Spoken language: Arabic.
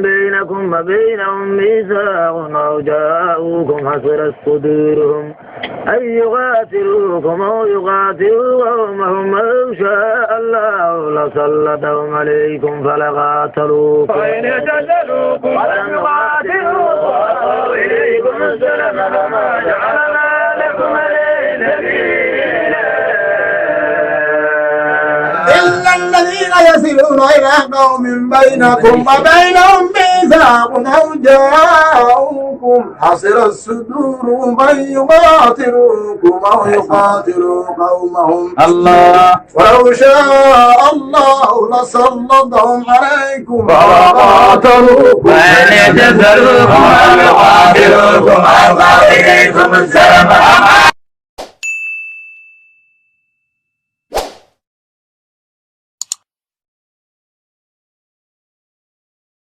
بينكم وبينهم ميثاق أو جاءوكم حصرت صدورهم أن يقاتلوكم أو يقاتلوا قومهم أو شاء الله لسلطهم عليكم فلقاتلوكم فإن اعتزلوكم ولم يقاتلوكم وألقوا إليكم السلم فما جعلنا لكم علينا إلا الذين يصلون إلى قوم بينكم وبينهم ميثاق أو جاءوكم حصرت صدورهم أن يقاتلوكم أو يقاتلوا قومهم الله ولو شاء الله لسلطهم عليكم فقاتلوكم فإن اعتزلوكم ولم يقاتلوكم أو قاتلوا